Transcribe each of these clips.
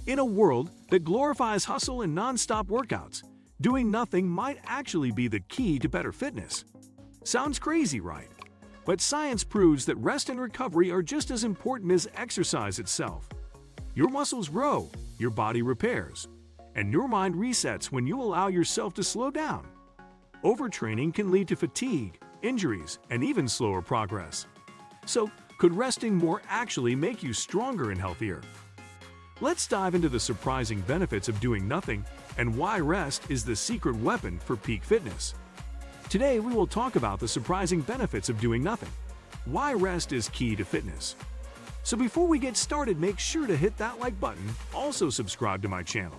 In a world that glorifies hustle and non-stop workouts, doing nothing might actually be the key to better fitness. Sounds crazy, right? But science proves that rest and recovery are just as important as exercise itself. Your muscles grow, your body repairs, and your mind resets when you allow yourself to slow down. Overtraining can lead to fatigue, injuries, and even slower progress. So, could resting more actually make you stronger and healthier? Let's dive into the surprising benefits of doing nothing and why rest is the secret weapon for peak fitness. Today, we will talk about the surprising benefits of doing nothing, why rest is key to fitness. So before we get started, make sure to hit that like button, also subscribe to my channel.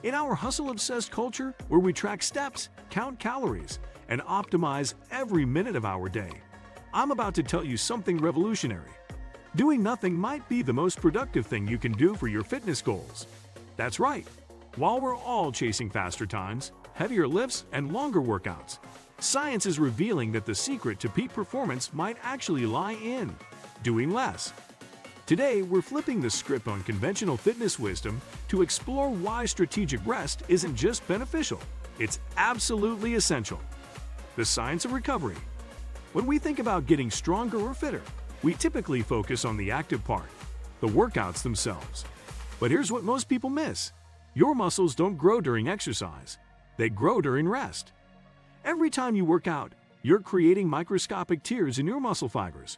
In our hustle-obsessed culture, where we track steps, count calories, and optimize every minute of our day, I'm about to tell you something revolutionary. Doing nothing might be the most productive thing you can do for your fitness goals. That's right. While we're all chasing faster times, heavier lifts, and longer workouts, science is revealing that the secret to peak performance might actually lie in doing less. Today, we're flipping the script on conventional fitness wisdom to explore why strategic rest isn't just beneficial, it's absolutely essential. The science of recovery. When we think about getting stronger or fitter, we typically focus on the active part, the workouts themselves. But here's what most people miss. Your muscles don't grow during exercise. They grow during rest. Every time you work out, you're creating microscopic tears in your muscle fibers.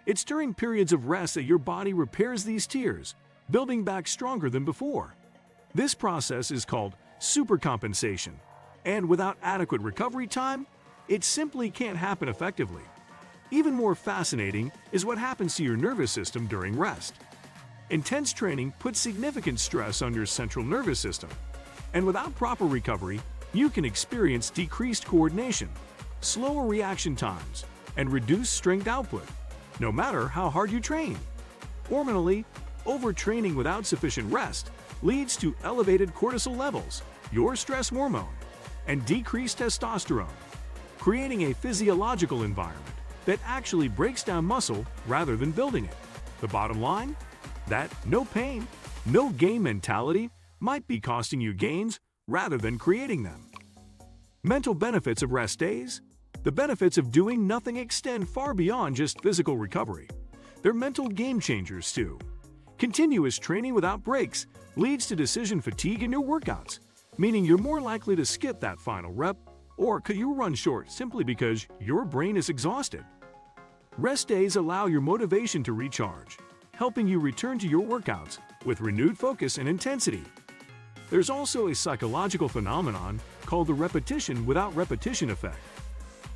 It's during periods of rest that your body repairs these tears, building back stronger than before. This process is called supercompensation, and without adequate recovery time, it simply can't happen effectively. Even more fascinating is what happens to your nervous system during rest. Intense training puts significant stress on your central nervous system, and without proper recovery, you can experience decreased coordination, slower reaction times, and reduced strength output, no matter how hard you train. Hormonally, overtraining without sufficient rest leads to elevated cortisol levels, your stress hormone, and decreased testosterone, creating a physiological environment that actually breaks down muscle rather than building it. The bottom line? That no pain, no gain mentality might be costing you gains rather than creating them. Mental benefits of rest days. The benefits of doing nothing extend far beyond just physical recovery. They're mental game changers too. Continuous training without breaks leads to decision fatigue in your workouts, meaning you're more likely to skip that final rep or cut your run short simply because your brain is exhausted. Rest days allow your motivation to recharge, helping you return to your workouts with renewed focus and intensity. There's also a psychological phenomenon called the repetition without repetition effect.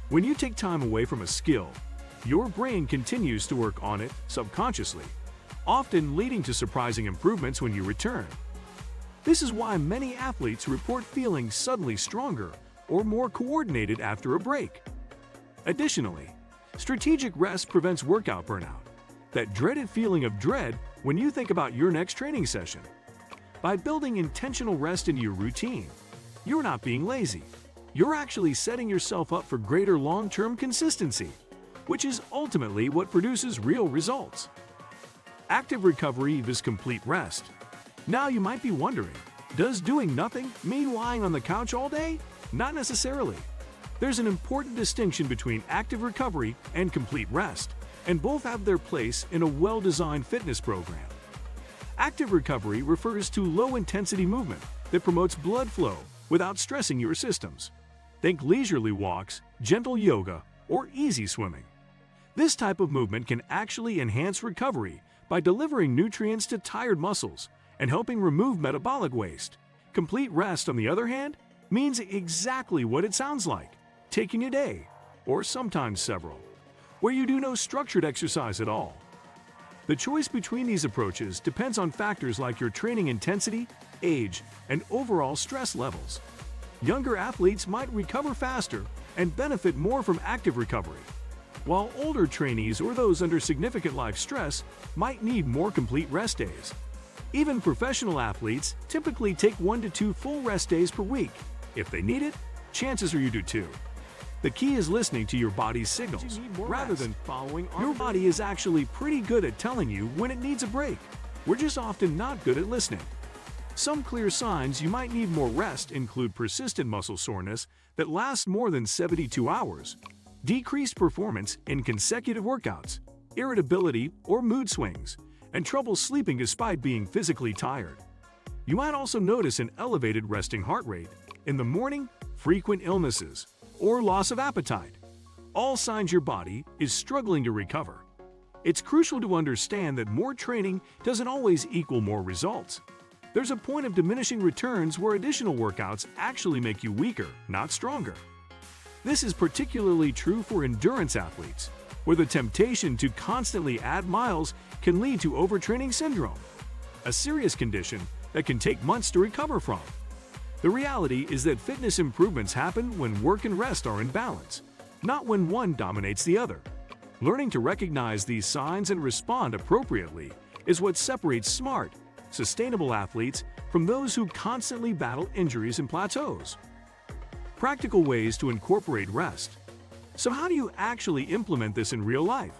When you take time away from a skill, your brain continues to work on it subconsciously, often leading to surprising improvements when you return. This is why many athletes report feeling suddenly stronger or more coordinated after a break. Additionally, strategic rest prevents workout burnout, that dreaded feeling of dread when you think about your next training session. By building intentional rest into your routine, you're not being lazy. You're actually setting yourself up for greater long-term consistency, which is ultimately what produces real results. Active recovery vs. complete rest. Now you might be wondering, does doing nothing mean lying on the couch all day? Not necessarily. There's an important distinction between active recovery and complete rest, and both have their place in a well-designed fitness program. Active recovery refers to low-intensity movement that promotes blood flow without stressing your systems. Think leisurely walks, gentle yoga, or easy swimming. This type of movement can actually enhance recovery by delivering nutrients to tired muscles and helping remove metabolic waste. Complete rest, on the other hand, means exactly what it sounds like, taking a day, or sometimes several, where you do no structured exercise at all. The choice between these approaches depends on factors like your training intensity, age, and overall stress levels. Younger athletes might recover faster and benefit more from active recovery, while older trainees or those under significant life stress might need more complete rest days. Even professional athletes typically take 1 to 2 full rest days per week. If they need it, chances are you do too. The key is listening to your body's signals rather than following. Your body is actually pretty good at telling you when it needs a break. We're just often not good at listening. Some clear signs you might need more rest include persistent muscle soreness that lasts more than 72 hours, decreased performance in consecutive workouts, irritability or mood swings, and trouble sleeping despite being physically tired. You might also notice an elevated resting heart rate in the morning, frequent illnesses, or loss of appetite. All signs your body is struggling to recover. It's crucial to understand that more training doesn't always equal more results. There's a point of diminishing returns where additional workouts actually make you weaker, not stronger. This is particularly true for endurance athletes, where the temptation to constantly add miles can lead to overtraining syndrome, a serious condition that can take months to recover from. The reality is that fitness improvements happen when work and rest are in balance, not when one dominates the other. Learning to recognize these signs and respond appropriately is what separates smart, sustainable athletes from those who constantly battle injuries and plateaus. Practical ways to incorporate rest. So how do you actually implement this in real life?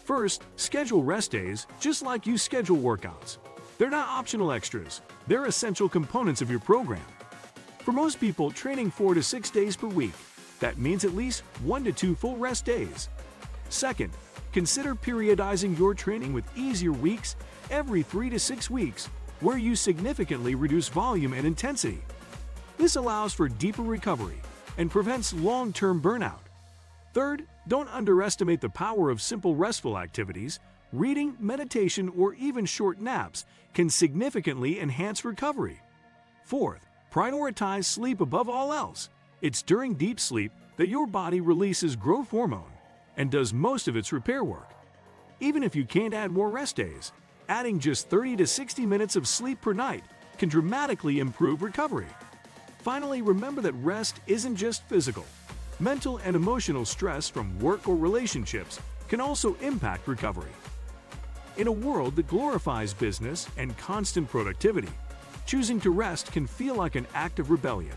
First, schedule rest days just like you schedule workouts. They're not optional extras, they're essential components of your program. For most people, training 4 to 6 days per week. That means at least 1 to 2 full rest days. Second, consider periodizing your training with easier weeks every 3 to 6 weeks, where you significantly reduce volume and intensity. This allows for deeper recovery and prevents long-term burnout. Third, don't underestimate the power of simple restful activities. Reading, meditation, or even short naps can significantly enhance recovery. Fourth, prioritize sleep above all else. It's during deep sleep that your body releases growth hormone and does most of its repair work. Even if you can't add more rest days, adding just 30 to 60 minutes of sleep per night can dramatically improve recovery. Finally, remember that rest isn't just physical. Mental and emotional stress from work or relationships can also impact recovery. In a world that glorifies business and constant productivity, choosing to rest can feel like an act of rebellion.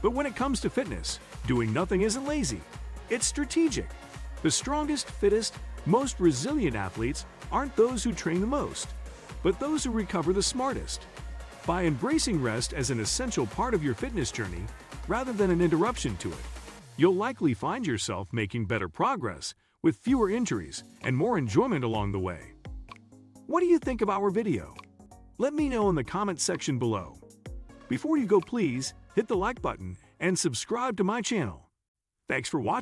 But when it comes to fitness, doing nothing isn't lazy. It's strategic. The strongest, fittest, most resilient athletes aren't those who train the most, but those who recover the smartest. By embracing rest as an essential part of your fitness journey, rather than an interruption to it, you'll likely find yourself making better progress with fewer injuries and more enjoyment along the way. What do you think of our video? Let me know in the comment section below. Before you go, please hit the like button and subscribe to my channel. Thanks for watching.